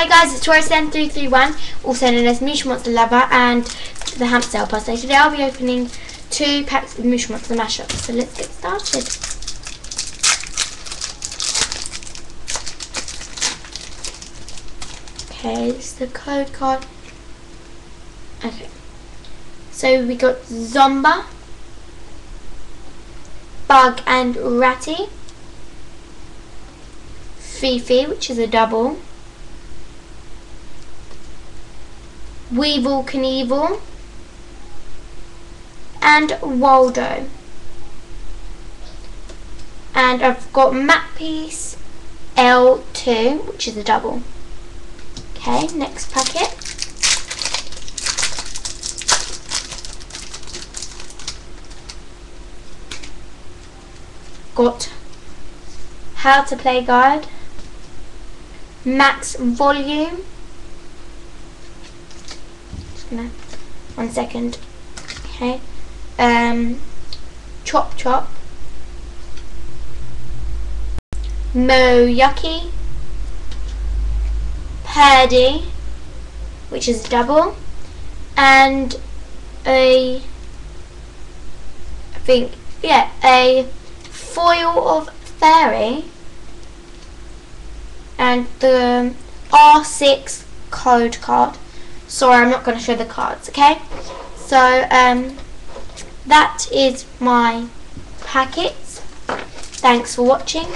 Hi guys, it's TaurusM331, also known as Moshi Monster Lover and the Hamster Helper. So today I'll be opening 2 packs of Moshi Monster Mashup. So let's get started. Okay, this is the code card. Okay, so we got Zomba, Bug and Ratty, Fifi, which is a double, Weevil Knievel, and Waldo. And I've got Map Piece L2, which is a double. Okay, next packet. Got How to Play Guide, Max Volume. Just gonna 1 second. Okay. Chop Chop, Moyuki, Purdy, which is a double, and a foil of Fairy, and the R6 code card. Sorry, I'm not going to show the cards, okay? So, that is my packets. Thanks for watching.